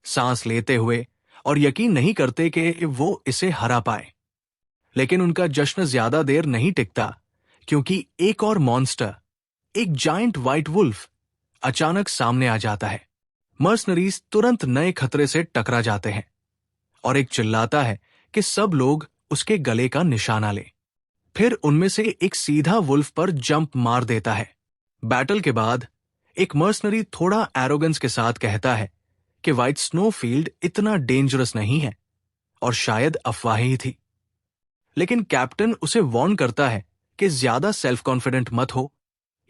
सांस लेते हुए और यकीन नहीं करते कि वो इसे हरा पाए। लेकिन उनका जश्न ज्यादा देर नहीं टिकता, क्योंकि एक और मॉन्स्टर, एक जायंट व्हाइट वुल्फ, अचानक सामने आ जाता है। मर्सनरीज तुरंत नए खतरे से टकरा जाते हैं और एक चिल्लाता है कि सब लोग उसके गले का निशाना लें। फिर उनमें से एक सीधा वुल्फ पर जंप मार देता है। बैटल के बाद एक मर्सनरी थोड़ा एरोगेंस के साथ कहता है कि व्हाइट स्नोफील्ड इतना डेंजरस नहीं है और शायद अफवाह ही थी। लेकिन कैप्टन उसे वार्न करता है कि ज्यादा सेल्फ कॉन्फिडेंट मत हो,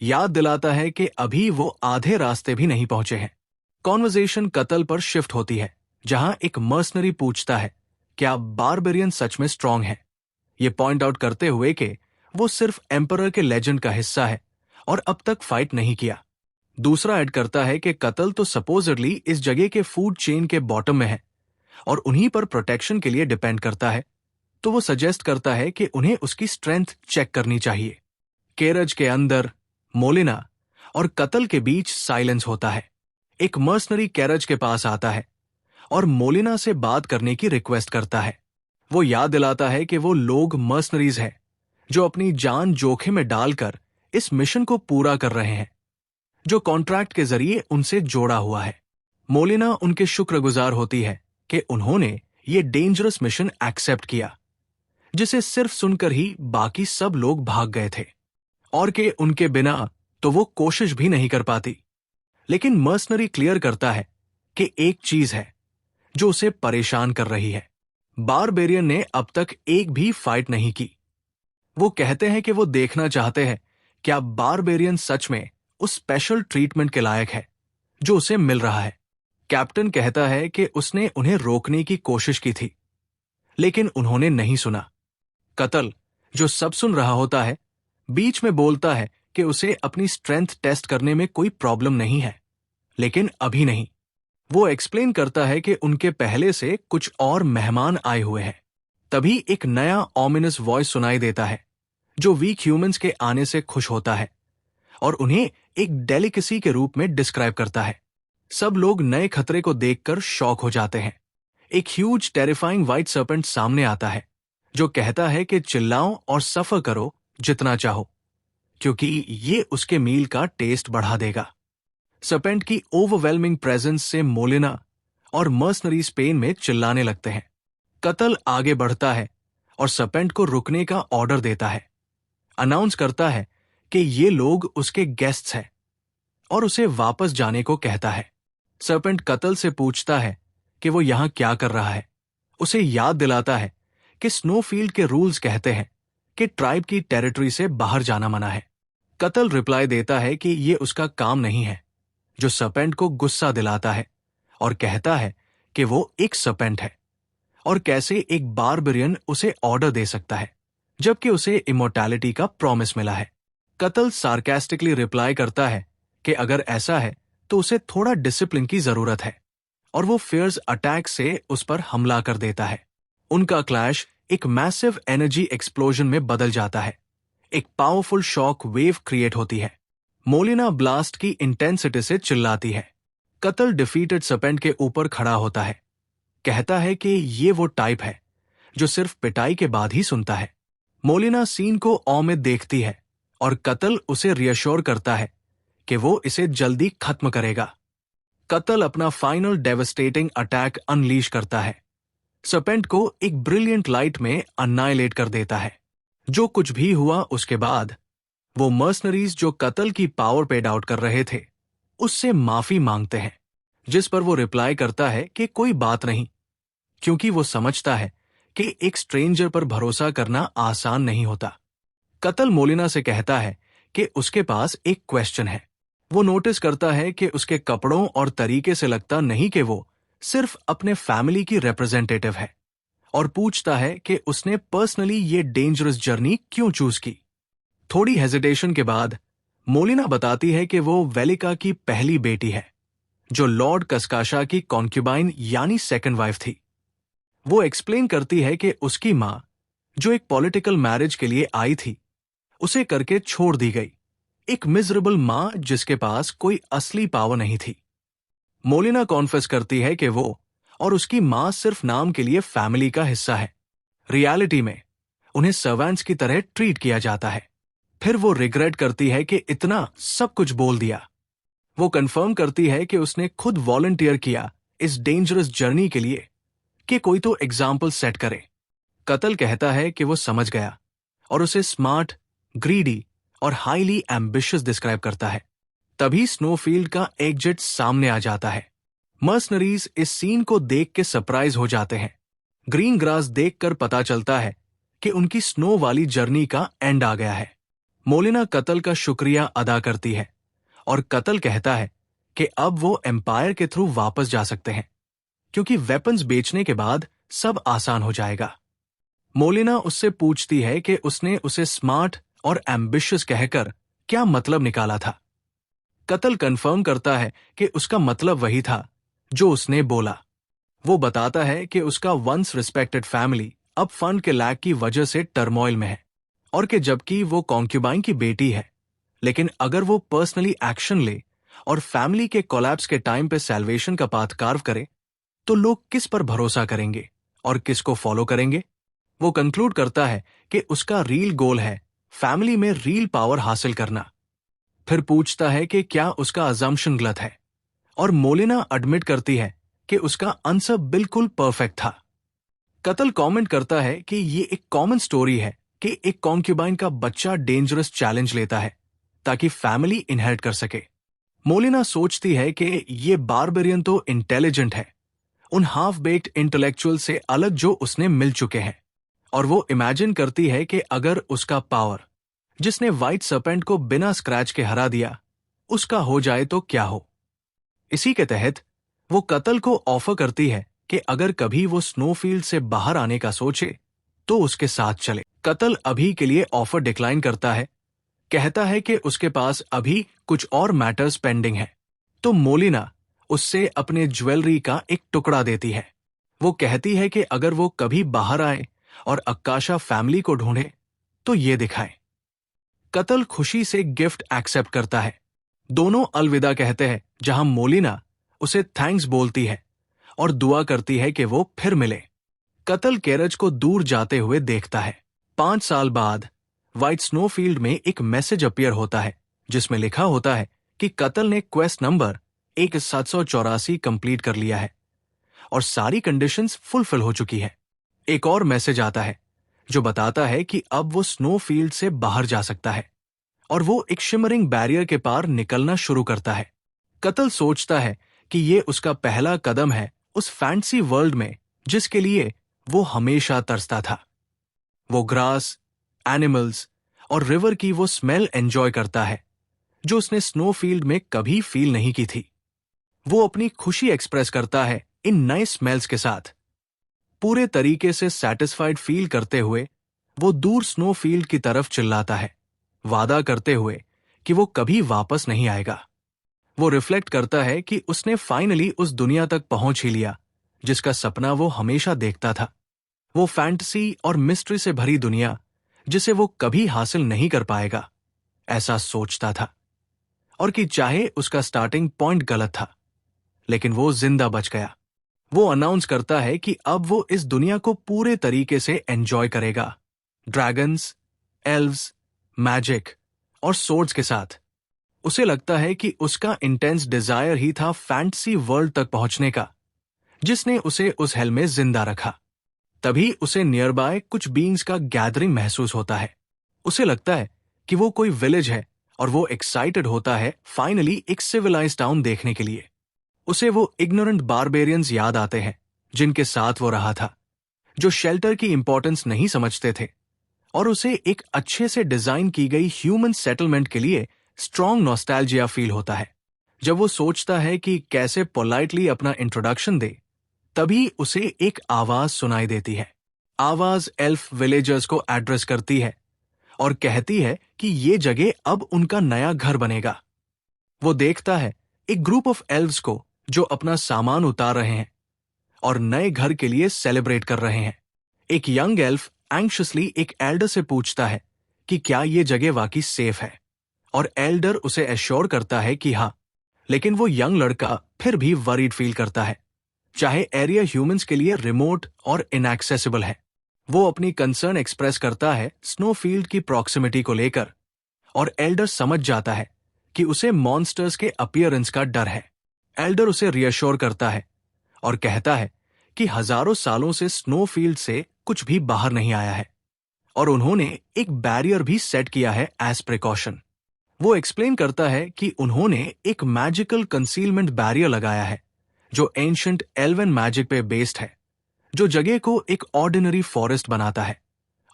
याद दिलाता है कि अभी वो आधे रास्ते भी नहीं पहुंचे हैं। कॉन्वर्सेशन कत्ल पर शिफ्ट होती है, जहां एक मर्सनरी पूछता है क्या बारबेरियन सच में स्ट्रांग है, ये पॉइंट आउट करते हुए कि वो सिर्फ एम्परर के लेजेंड का हिस्सा है और अब तक फाइट नहीं किया। दूसरा ऐड करता है कि कत्ल तो सपोजिटली इस जगह के फूड चेन के बॉटम में है और उन्हीं पर प्रोटेक्शन के लिए डिपेंड करता है, तो वो सजेस्ट करता है कि उन्हें उसकी स्ट्रेंथ चेक करनी चाहिए। केरज के अंदर मोलिना और कत्ल के बीच साइलेंस होता है। एक मर्सनरी कैरज के पास आता है और मोलिना से बात करने की रिक्वेस्ट करता है। वो याद दिलाता है कि वो लोग मर्सनरीज हैं जो अपनी जान जोखिम में डालकर इस मिशन को पूरा कर रहे हैं, जो कॉन्ट्रैक्ट के जरिए उनसे जोड़ा हुआ है। मोलिना उनके शुक्रगुजार होती है कि उन्होंने ये डेंजरस मिशन एक्सेप्ट किया, जिसे सिर्फ सुनकर ही बाकी सब लोग भाग गए थे और कि उनके बिना तो वो कोशिश भी नहीं कर पाती। लेकिन मर्सनरी क्लियर करता है कि एक चीज है जो उसे परेशान कर रही है। बारबेरियन ने अब तक एक भी फाइट नहीं की। वो कहते हैं कि वो देखना चाहते हैं क्या बारबेरियन सच में उस स्पेशल ट्रीटमेंट के लायक है जो उसे मिल रहा है। कैप्टन कहता है कि उसने उन्हें रोकने की कोशिश की थी, लेकिन उन्होंने नहीं सुना। कतल, जो सब सुन रहा होता है, बीच में बोलता है कि उसे अपनी स्ट्रेंथ टेस्ट करने में कोई प्रॉब्लम नहीं है, लेकिन अभी नहीं। वो एक्सप्लेन करता है कि उनके पहले से कुछ और मेहमान आए हुए हैं। तभी एक नया ऑमिनस वॉइस सुनाई देता है, जो वीक ह्यूमंस के आने से खुश होता है और उन्हें एक डेलिकेसी के रूप में डिस्क्राइब करता है। सब लोग नए खतरे को देखकर शॉक हो जाते हैं। एक ह्यूज टेरिफाइंग व्हाइट सर्पेंट सामने आता है, जो कहता है कि चिल्लाओ और सफर करो जितना चाहो, क्योंकि ये उसके मील का टेस्ट बढ़ा देगा। सर्पेंट की ओवरवेलमिंग प्रेजेंस से मोलिना और मर्सनरी स्पेन में चिल्लाने लगते हैं। कतल आगे बढ़ता है और सर्पेंट को रुकने का ऑर्डर देता है, अनाउंस करता है कि ये लोग उसके गेस्ट्स हैं और उसे वापस जाने को कहता है। सर्पेंट कतल से पूछता है कि वो यहां क्या कर रहा है। उसे याद दिलाता है कि स्नोफील्ड के रूल्स कहते हैं कि ट्राइब की टेरिटरी से बाहर जाना मना है। कतल रिप्लाई देता है कि ये उसका काम नहीं है, जो सर्पेंट को गुस्सा दिलाता है और कहता है कि वो एक सर्पेंट है और कैसे एक बारबेरियन उसे ऑर्डर दे सकता है जबकि उसे इमोर्टैलिटी का प्रॉमिस मिला है। कतल सार्केस्टिकली रिप्लाई करता है कि अगर ऐसा है तो उसे थोड़ा डिसिप्लिन की जरूरत है, और वो फियर्स अटैक से उस पर हमला कर देता है। उनका क्लैश एक मैसिव एनर्जी एक्सप्लोजन में बदल जाता है। एक पावरफुल शॉक वेव क्रिएट होती है। मोलिना ब्लास्ट की इंटेंसिटी से चिल्लाती है। कतल डिफीटेड सर्पेंट के ऊपर खड़ा होता है, कहता है कि ये वो टाइप है जो सिर्फ पिटाई के बाद ही सुनता है। मोलिना सीन को ऑ में देखती है और कतल उसे रियश्योर करता है कि वो इसे जल्दी खत्म करेगा। कतल अपना फाइनल डेवस्टेटिंग अटैक अनलीश करता है, सर्पेंट को एक ब्रिलियंट लाइट में अन्नाइलेट कर देता है। जो कुछ भी हुआ उसके बाद वो मर्सनरीज जो कतल की पावर पेड आउट कर रहे थे उससे माफी मांगते हैं, जिस पर वो रिप्लाई करता है कि कोई बात नहीं, क्योंकि वो समझता है कि एक स्ट्रेंजर पर भरोसा करना आसान नहीं होता। कतल मोलिना से कहता है कि उसके पास एक क्वेश्चन है। वो नोटिस करता है कि उसके कपड़ों और तरीके से लगता नहीं कि वो सिर्फ अपने फैमिली की रिप्रेजेंटेटिव है, और पूछता है कि उसने पर्सनली ये डेंजरस जर्नी क्यों चूज की। थोड़ी हेजिटेशन के बाद मोलिना बताती है कि वो वेलिका की पहली बेटी है, जो लॉर्ड कस्काशा की कॉन्क्यूबाइन यानी सेकंड वाइफ थी। वो एक्सप्लेन करती है कि उसकी मां, जो एक पॉलिटिकल मैरिज के लिए आई थी, उसे करके छोड़ दी गई। एक मिजरेबल मां जिसके पास कोई असली पावर नहीं थी। मोलिना कॉन्फेस करती है कि वो और उसकी मां सिर्फ नाम के लिए फैमिली का हिस्सा है। रियलिटी में उन्हें सर्वेंट्स की तरह ट्रीट किया जाता है। फिर वो रिग्रेट करती है कि इतना सब कुछ बोल दिया। वो कंफर्म करती है कि उसने खुद वॉलंटियर किया इस डेंजरस जर्नी के लिए कि कोई तो एग्जाम्पल सेट करे। कतल कहता है कि वो समझ गया और उसे स्मार्ट, ग्रीडी और हाईली एम्बिशियस डिस्क्राइब करता है। तभी स्नोफील्ड का एग्जिट सामने आ जाता है। मर्सनरीज इस सीन को देख के सरप्राइज हो जाते हैं। ग्रीन ग्रास देखकर पता चलता है कि उनकी स्नो वाली जर्नी का एंड आ गया है। मोलिना कतल का शुक्रिया अदा करती है और कतल कहता है कि अब वो एम्पायर के थ्रू वापस जा सकते हैं, क्योंकि वेपन्स बेचने के बाद सब आसान हो जाएगा। मोलिना उससे पूछती है कि उसने उसे स्मार्ट और एम्बिशियस कहकर क्या मतलब निकाला था। कतल कंफर्म करता है कि उसका मतलब वही था जो उसने बोला। वो बताता है कि उसका वंस रिस्पेक्टेड फैमिली अब फंड के लैक की वजह से टर्मोइल में है, और कि जबकि वो कॉन्क्यूबाइन की बेटी है, लेकिन अगर वो पर्सनली एक्शन ले और फैमिली के कोलैप्स के टाइम पे सैल्वेशन का पाथ कार्व करे तो लोग किस पर भरोसा करेंगे और किसको फॉलो करेंगे। वो कंक्लूड करता है कि उसका रील गोल है फैमिली में रील पावर हासिल करना। फिर पूछता है कि क्या उसका अजम्पशन गलत है, और मोलिना एडमिट करती है कि उसका आंसर बिल्कुल परफेक्ट था। कतल कमेंट करता है कि ये एक कॉमन स्टोरी है कि एक कॉन्क्यूबाइन का बच्चा डेंजरस चैलेंज लेता है ताकि फैमिली इनहेरिट कर सके। मोलिना सोचती है कि ये बारबेरियन तो इंटेलिजेंट है, उन हाफ बेक्ड इंटेलेक्चुअल से अलग जो उसने मिल चुके हैं, और वो इमेजिन करती है कि अगर उसका पावर, जिसने व्हाइट सर्पेंट को बिना स्क्रैच के हरा दिया, उसका हो जाए तो क्या हो। इसी के तहत वो कतल को ऑफर करती है कि अगर कभी वो स्नोफील्ड से बाहर आने का सोचे तो उसके साथ चले। कतल अभी के लिए ऑफर डिक्लाइन करता है, कहता है कि उसके पास अभी कुछ और मैटर्स पेंडिंग है। तो मोलिना उससे अपने ज्वेलरी का एक टुकड़ा देती है। वो कहती है कि अगर वो कभी बाहर आए और अक्काशा फैमिली को ढूंढे तो ये दिखाए। कतल खुशी से गिफ्ट एक्सेप्ट करता है। दोनों अलविदा कहते हैं, जहां मोलिना उसे थैंक्स बोलती है और दुआ करती है कि वो फिर मिले। कतल केरज को दूर जाते हुए देखता है। 5 साल बाद व्हाइट स्नोफील्ड में एक मैसेज अपीयर होता है जिसमें लिखा होता है कि कतल ने क्वेस्ट नंबर 1784 कंप्लीट कर लिया है और सारी कंडीशंस फुलफिल हो चुकी है। एक और मैसेज आता है जो बताता है कि अब वो स्नोफील्ड से बाहर जा सकता है और वो एक शिमरिंग बैरियर के पार निकलना शुरू करता है। कतल सोचता है कि ये उसका पहला कदम है उस फैंसी वर्ल्ड में जिसके लिए वो हमेशा तरसता था। वो ग्रास, एनिमल्स और रिवर की वो स्मेल एंजॉय करता है जो उसने स्नोफील्ड में कभी फील नहीं की थी। वो अपनी खुशी एक्सप्रेस करता है इन नए स्मेल्स के साथ। पूरे तरीके से सैटिस्फाइड फील करते हुए वो दूर स्नोफील्ड की तरफ चिल्लाता है, वादा करते हुए कि वो कभी वापस नहीं आएगा। वो रिफ्लेक्ट करता है कि उसने फाइनली उस दुनिया तक पहुंच ही लिया जिसका सपना वो हमेशा देखता था। वो फैंटेसी और मिस्ट्री से भरी दुनिया जिसे वो कभी हासिल नहीं कर पाएगा, ऐसा सोचता था। और कि चाहे उसका स्टार्टिंग पॉइंट गलत था, लेकिन वो जिंदा बच गया। वो अनाउंस करता है कि अब वो इस दुनिया को पूरे तरीके से एंजॉय करेगा, ड्रैगन्स, एल्व्स, मैजिक और सोर्ड्स के साथ। उसे लगता है कि उसका इंटेंस डिजायर ही था फैंटेसी वर्ल्ड तक पहुंचने का, जिसने उसे उस हेल में जिंदा रखा। तभी उसे नियर बाय कुछ बीइंग्स का गैदरिंग महसूस होता है। उसे लगता है कि वो कोई विलेज है और वो एक्साइटेड होता है फाइनली एक सिविलाइज्ड टाउन देखने के लिए। उसे वो इग्नोरेंट बारबेरियंस याद आते हैं जिनके साथ वो रहा था, जो शेल्टर की इंपॉर्टेंस नहीं समझते थे, और उसे एक अच्छे से डिजाइन की गई ह्यूमन सेटलमेंट के लिए स्ट्रॉन्ग नॉस्टैल्जिया फील होता है। जब वो सोचता है कि कैसे पोलाइटली अपना इंट्रोडक्शन दे, तभी उसे एक आवाज सुनाई देती है। आवाज एल्फ विलेजर्स को एड्रेस करती है और कहती है कि ये जगह अब उनका नया घर बनेगा। वो देखता है एक ग्रुप ऑफ एल्व्स को जो अपना सामान उतार रहे हैं और नए घर के लिए सेलिब्रेट कर रहे हैं। एक यंग एल्फ एंग्शियसली एक एल्डर से पूछता है कि क्या ये जगह वाकई सेफ है, और एल्डर उसे एश्योर करता है कि हाँ, लेकिन वो यंग लड़का फिर भी वरीड फील करता है, चाहे एरिया ह्यूमंस के लिए रिमोट और इनएक्सेसिबल है। वो अपनी कंसर्न एक्सप्रेस करता है स्नोफील्ड की प्रॉक्सिमिटी को लेकर, और एल्डर समझ जाता है कि उसे मॉन्स्टर्स के अपीयरेंस का डर है। एल्डर उसे रियश्योर करता है और कहता है कि हजारों सालों से स्नोफील्ड से कुछ भी बाहर नहीं आया है और उन्होंने एक बैरियर भी सेट किया है एज प्रिकॉशन। वो एक्सप्लेन करता है कि उन्होंने एक मैजिकल कंसीलमेंट बैरियर लगाया है जो एंशिएंट एल्वन मैजिक पे बेस्ड है, जो जगह को एक ऑर्डिनरी फॉरेस्ट बनाता है,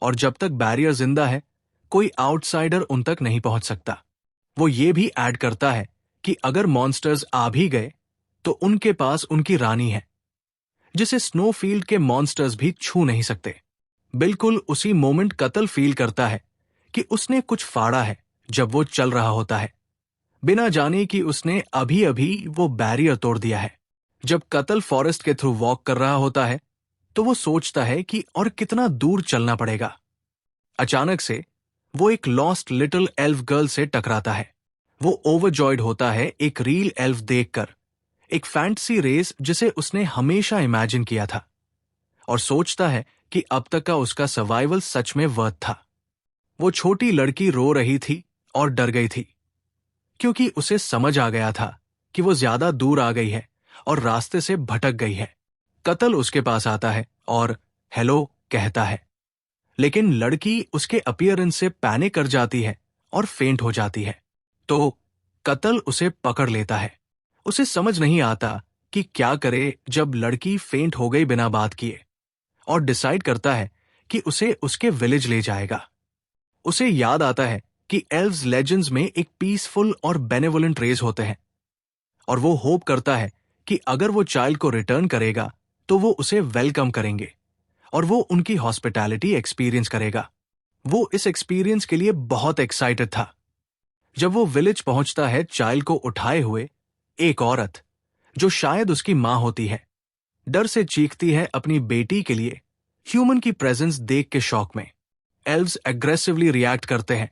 और जब तक बैरियर जिंदा है कोई आउटसाइडर उन तक नहीं पहुंच सकता। वो ये भी ऐड करता है कि अगर मॉन्स्टर्स आ भी गए तो उनके पास उनकी रानी है जिसे स्नोफील्ड के मॉन्स्टर्स भी छू नहीं सकते। बिल्कुल उसी मोमेंट कतल फील करता है कि उसने कुछ फाड़ा है जब वो चल रहा होता है, बिना जाने कि उसने अभी अभी वो बैरियर तोड़ दिया है। जब कतल फॉरेस्ट के थ्रू वॉक कर रहा होता है तो वो सोचता है कि और कितना दूर चलना पड़ेगा। अचानक से वो एक लॉस्ट लिटिल एल्फ गर्ल से टकराता है। वो ओवरजॉयड होता है एक रियल एल्फ देखकर, एक फैंटेसी रेस जिसे उसने हमेशा इमेजिन किया था, और सोचता है कि अब तक का उसका सर्वाइवल सच में वर्थ था। वो छोटी लड़की रो रही थी और डर गई थी क्योंकि उसे समझ आ गया था कि वो ज्यादा दूर आ गई है और रास्ते से भटक गई है। कतल उसके पास आता है और हेलो कहता है, लेकिन लड़की उसके अपीयरेंस से पैनिक कर जाती है और फेंट हो जाती है। तो कतल उसे पकड़ लेता है। उसे समझ नहीं आता कि क्या करे जब लड़की फेंट हो गई बिना बात किए, और डिसाइड करता है कि उसे उसके विलेज ले जाएगा। उसे याद आता है कि एल्व्स लेजेंड्स में एक पीसफुल और बेनेवोलेंट रेस होते हैं, और वो होप करता है कि अगर वो चाइल्ड को रिटर्न करेगा तो वो उसे वेलकम करेंगे और वो उनकी हॉस्पिटैलिटी एक्सपीरियंस करेगा। वो इस एक्सपीरियंस के लिए बहुत एक्साइटेड था। जब वो विलेज पहुंचता है, चाइल्ड को उठाए हुए एक औरत, जो शायद उसकी मां होती है, डर से चीखती है अपनी बेटी के लिए। ह्यूमन की प्रेजेंस देख के शॉक में एल्व्स एग्रेसिवली रिएक्ट करते हैं।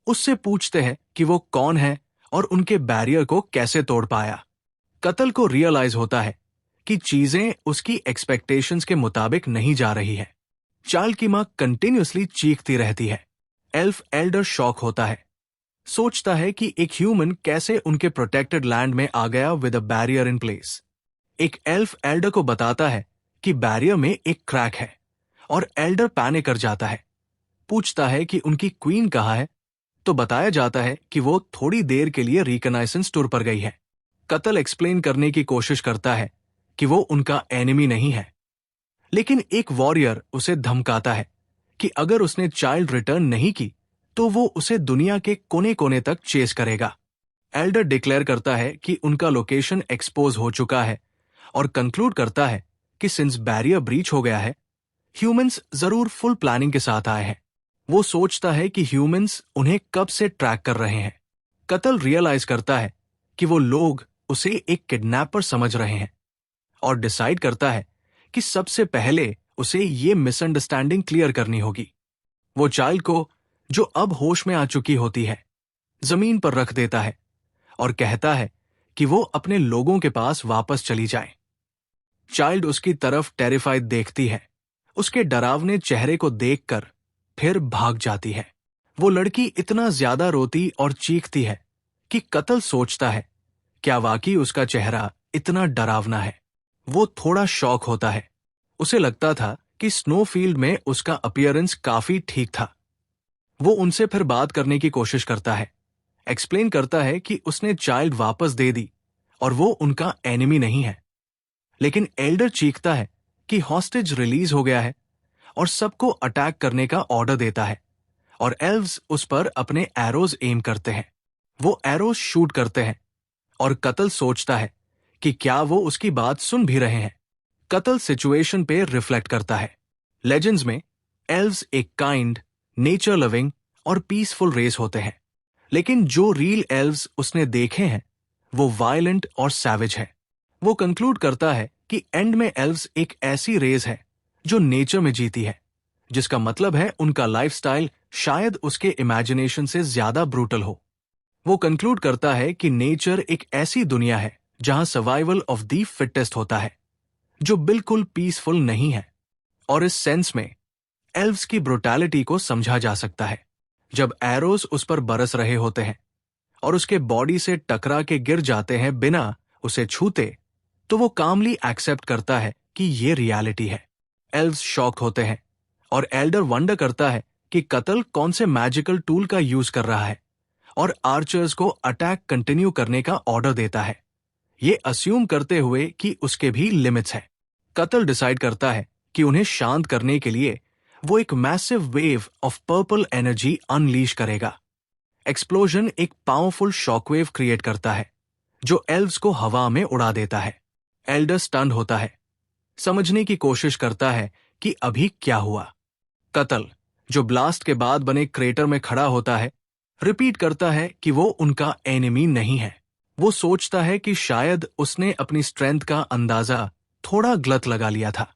उससे पूछते हैं कि वो कौन है और उनके बैरियर को कैसे तोड़ पाया। कतल को रियलाइज होता है कि चीजें उसकी एक्सपेक्टेशंस के मुताबिक नहीं जा रही है। चाइल्ड की मां कंटिन्यूअसली चीखती रहती है। एल्फ एल्डर शॉक होता है, सोचता है कि एक ह्यूमन कैसे उनके प्रोटेक्टेड लैंड में आ गया with a barrier in place. एक एल्फ एल्डर को बताता है कि बैरियर में एक क्रैक है और एल्डर पैनिक कर जाता है। पूछता है कि उनकी क्वीन कहाँ है, तो बताया जाता है कि वो थोड़ी देर के लिए रिकनाइसेंस टूर पर गई है। कतल एक्सप्लेन करने की कोशिश करता है कि वो उनका एनिमी नहीं है, लेकिन एक वॉरियर उसे धमकाता है कि अगर उसने चाइल्ड रिटर्न नहीं की तो वो उसे दुनिया के कोने कोने तक चेस करेगा। एल्डर डिक्लेयर करता है कि उनका लोकेशन एक्सपोज हो चुका है और कंक्लूड करता है कि सिंस बैरियर ब्रीच हो गया है, ह्यूमंस जरूर फुल प्लानिंग के साथ आए हैं। वो सोचता है कि ह्यूमंस उन्हें कब से ट्रैक कर रहे हैं। कतल रियलाइज करता है कि वो लोग उसे एक किडनैपर समझ रहे हैं और डिसाइड करता है कि सबसे पहले उसे ये मिसअंडरस्टैंडिंग क्लियर करनी होगी। वो चाइल्ड को, जो अब होश में आ चुकी होती है, जमीन पर रख देता है और कहता है कि वो अपने लोगों के पास वापस चली जाए। चाइल्ड उसकी तरफ टेरिफाइड देखती है। उसके डरावने चेहरे को देखकर फिर भाग जाती है। वो लड़की इतना ज्यादा रोती और चीखती है कि कतल सोचता है, क्या वाकई उसका चेहरा इतना डरावना है? वो थोड़ा शॉक होता है। उसे लगता था कि स्नोफील्ड में उसका अपीयरेंस काफी ठीक था। वो उनसे फिर बात करने की कोशिश करता है, एक्सप्लेन करता है कि उसने चाइल्ड वापस दे दी और वो उनका एनिमी नहीं है। लेकिन एल्डर चीखता है कि हॉस्टेज रिलीज हो गया है और सबको अटैक करने का ऑर्डर देता है, और एल्व्स उस पर अपने एरोज एम करते हैं। वो एरोज शूट करते हैं और कतल सोचता है कि क्या वो उसकी बात सुन भी रहे हैं। कतल सिचुएशन पे रिफ्लेक्ट करता है। लेजेंड्स में एल्व्स एक काइंड, नेचर लविंग और पीसफुल रेस होते हैं, लेकिन जो रियल एल्व्स उसने देखे हैं वो वायलेंट और सैवेज है। वो कंक्लूड करता है कि एंड में एल्व्स एक ऐसी रेस है जो नेचर में जीती है, जिसका मतलब है उनका लाइफस्टाइल शायद उसके इमेजिनेशन से ज्यादा ब्रूटल हो। वो कंक्लूड करता है कि नेचर एक ऐसी दुनिया है जहां सर्वाइवल ऑफ द फिटेस्ट होता है, जो बिल्कुल पीसफुल नहीं है। और इस सेंस में एल्व्स की ब्रुटैलिटी को समझा जा सकता है। जब एरोज उस पर बरस रहे होते हैं और उसके बॉडी से टकरा के गिर जाते हैं बिना उसे छूते, तो वो कामली एक्सेप्ट करता है कि ये रियलिटी है। एल्व्स शॉक होते हैं और एल्डर वंडर करता है कि कतल कौन से मैजिकल टूल का यूज कर रहा है, और आर्चर्स को अटैक कंटिन्यू करने का ऑर्डर देता है, ये अस्यूम करते हुए कि उसके भी लिमिट्स हैं। कतल डिसाइड करता है कि उन्हें शांत करने के लिए वो एक massive wave of purple energy unleash करेगा। एक्सप्लोजन एक पावरफुल शॉकवेव क्रिएट करता है जो एल्व्स को हवा में उड़ा देता है। एल्डर स्टन्ड होता है, समझने की कोशिश करता है कि अभी क्या हुआ। कतल, जो ब्लास्ट के बाद बने क्रेटर में खड़ा होता है, रिपीट करता है कि वो उनका एनिमी नहीं है। वो सोचता है कि शायद उसने अपनी स्ट्रेंथ का अंदाजा थोड़ा गलत लगा लिया था।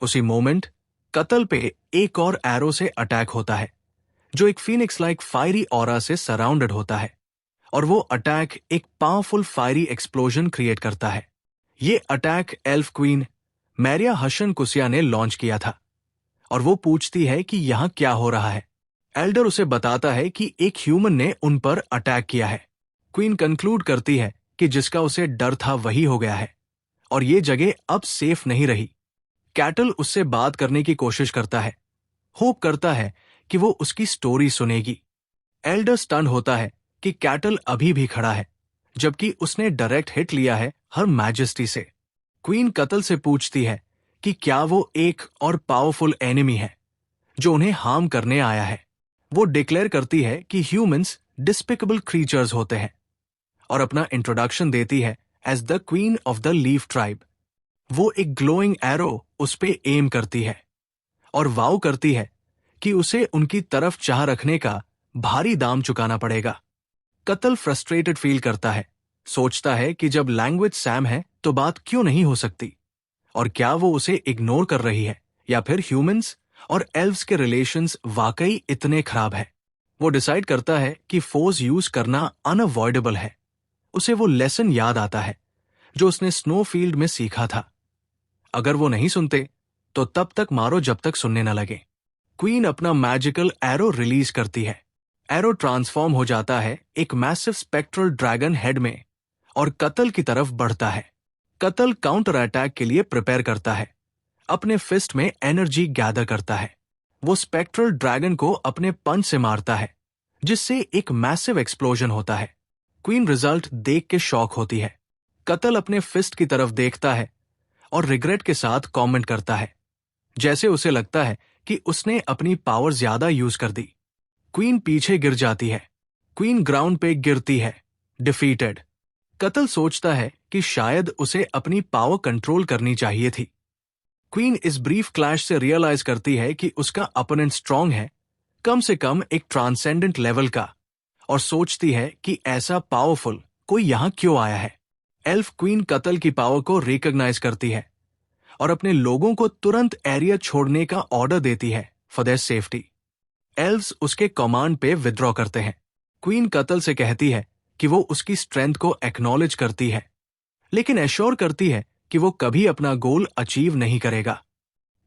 उसी मोमेंट कतल पे एक और एरो से अटैक होता है, जो एक फीनिक्स लाइक फायरी ऑरा से सराउंडेड होता है, और वो अटैक एक पावरफुल फायरी एक्सप्लोजन क्रिएट करता है। ये अटैक एल्फ क्वीन मैरिया हशन कुसिया ने लॉन्च किया था, और वो पूछती है कि यहां क्या हो रहा है। एल्डर उसे बताता है कि एक ह्यूमन ने उन पर अटैक किया है। क्वीन कंक्लूड करती है कि जिसका उसे डर था वही हो गया है, और ये जगह अब सेफ नहीं रही। कैटल उससे बात करने की कोशिश करता है, होप करता है कि वो उसकी स्टोरी सुनेगी। एल्डर स्टन होता है कि कैटल अभी भी खड़ा है, जबकि उसने डायरेक्ट हिट लिया है हर मैजेस्टी से। क्वीन कत्ल से पूछती है कि क्या वो एक और पावरफुल एनिमी है जो उन्हें हार्म करने आया है। वो डिक्लेयर करती है कि ह्यूमंस डिस्पिकेबल क्रीचर्स होते हैं और अपना इंट्रोडक्शन देती है as the queen of the leaf tribe. वो एक ग्लोइंग एरो उस पे एम करती है और वाव करती है कि उसे उनकी तरफ चाह रखने का भारी दाम चुकाना पड़ेगा। कत्ल फ्रस्ट्रेटेड फील करता है, सोचता है कि जब लैंग्वेज सैम है तो बात क्यों नहीं हो सकती, और क्या वो उसे इग्नोर कर रही है या फिर ह्यूमंस और एल्व्स के रिलेशंस वाकई इतने खराब है। वो डिसाइड करता है कि फोर्स यूज करना अनअवॉइडेबल है। उसे वो लेसन याद आता है जो उसने स्नोफील्ड में सीखा था। अगर वो नहीं सुनते तो तब तक मारो जब तक सुनने न लगे। क्वीन अपना मैजिकल एरो रिलीज करती है। एरो ट्रांसफॉर्म हो जाता है एक मैसिव स्पेक्ट्रल ड्रैगन हेड में और कत्ल की तरफ बढ़ता है। कत्ल काउंटर अटैक के लिए प्रिपेयर करता है, अपने फिस्ट में एनर्जी गैदर करता है। वो स्पेक्ट्रल ड्रैगन को अपने पंच से मारता है जिससे एक मैसिव एक्सप्लोजन होता है। क्वीन रिजल्ट देख के शॉक होती है। कत्ल अपने फिस्ट की तरफ देखता है और रिग्रेट के साथ कमेंट करता है, जैसे उसे लगता है कि उसने अपनी पावर ज्यादा यूज कर दी। क्वीन पीछे गिर जाती है। क्वीन ग्राउंड पे गिरती है, डिफीटेड। कत्ल सोचता है कि शायद उसे अपनी पावर कंट्रोल करनी चाहिए थी। क्वीन इस ब्रीफ क्लैश से रियलाइज करती है कि उसका अपोनेंट स्ट्रांग है, कम से कम एक ट्रांसेंडेंट लेवल का, और सोचती है कि ऐसा पावरफुल कोई यहां क्यों आया है। एल्फ क्वीन कत्ल की पावर को रिकॉग्नाइज करती है और अपने लोगों को तुरंत एरिया छोड़ने का ऑर्डर देती है फॉर देयर सेफ्टी। एल्व्स उसके कमांड पे विद्रॉ करते हैं। क्वीन कत्ल से कहती है कि वो उसकी स्ट्रेंथ को एक्नॉलेज करती है, लेकिन एश्योर करती है कि वो कभी अपना गोल अचीव नहीं करेगा।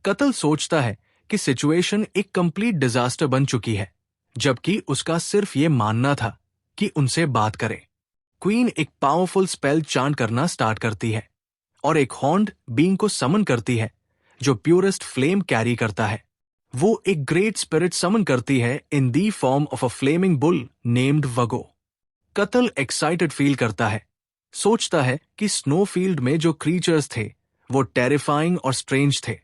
कत्ल सोचता है कि सिचुएशन एक कंप्लीट डिजास्टर बन चुकी है, जबकि उसका सिर्फ ये मानना था कि उनसे बात करे। क्वीन एक पावरफुल स्पेल चांट करना स्टार्ट करती है और एक हॉर्न्ड बीइंग को समन करती है जो प्योरेस्ट फ्लेम कैरी करता है। वो एक ग्रेट स्पिरिट समन करती है in the form of a flaming bull named वगो। कत्ल एक्साइटेड फील करता है, सोचता है कि स्नोफील्ड में जो क्रीचर्स थे वो टेरिफाइंग और स्ट्रेंज थे,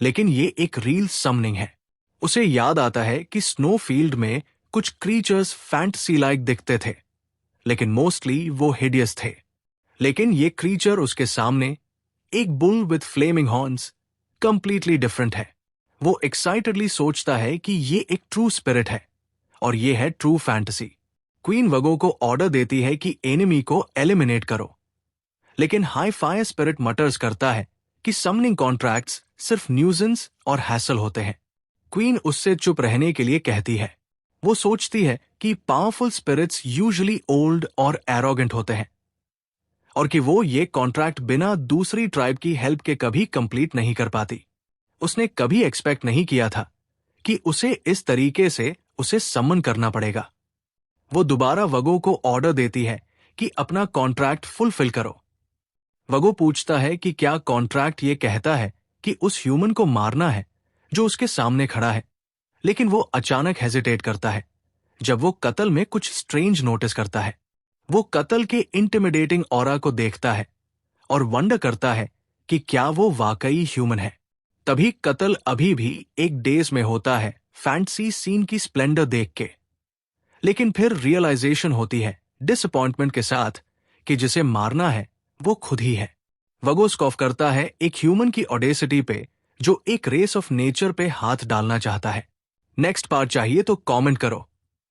लेकिन ये एक रियल समनिंग है। उसे याद आता है कि स्नोफील्ड में कुछ क्रीचर्स फैंटेसी लाइक दिखते थे, लेकिन मोस्टली वो हिडियस थे। लेकिन ये क्रीचर उसके सामने, एक bull with flaming horns, completely different है। वो एक्साइटेडली सोचता है कि ये एक ट्रू स्पिरिट है और ये है ट्रू फैंटेसी। क्वीन वगो को ऑर्डर देती है कि एनिमी को एलिमिनेट करो, लेकिन हाई फायर स्पिरिट मटर्स करता है कि समनिंग कॉन्ट्रैक्ट्स सिर्फ न्यूजेंस और हैसल होते हैं। क्वीन उससे चुप रहने के लिए कहती है। वो सोचती है कि पावरफुल स्पिरिट्स यूजुअली ओल्ड और एरोगेंट होते हैं और कि वो ये कॉन्ट्रैक्ट बिना दूसरी ट्राइब की हेल्प के कभी कंप्लीट नहीं कर पाती। उसने कभी एक्सपेक्ट नहीं किया था कि उसे इस तरीके से उसे समन करना पड़ेगा। वो दोबारा वगो को ऑर्डर देती है कि अपना कॉन्ट्रैक्ट फुलफिल करो। वगो पूछता है कि क्या कॉन्ट्रैक्ट ये कहता है कि उस ह्यूमन को मारना है जो उसके सामने खड़ा है, लेकिन वो अचानक हेजिटेट करता है जब वो कत्ल में कुछ स्ट्रेंज नोटिस करता है। वो कत्ल के इंटिमिडेटिंग ऑरा को देखता है और वंडर करता है कि क्या वो वाकई ह्यूमन है। तभी कत्ल अभी भी एक डेज में होता है फैंटेसी सीन की स्प्लेंडर देख के, लेकिन फिर रियलाइजेशन होती है डिसअपॉइंटमेंट के साथ कि जिसे मारना है वो खुद ही है। वगो स्कॉफ करता है एक ह्यूमन की ऑडेसिटी पे जो एक रेस ऑफ नेचर पे हाथ डालना चाहता है। नेक्स्ट पार्ट चाहिए तो कमेंट करो।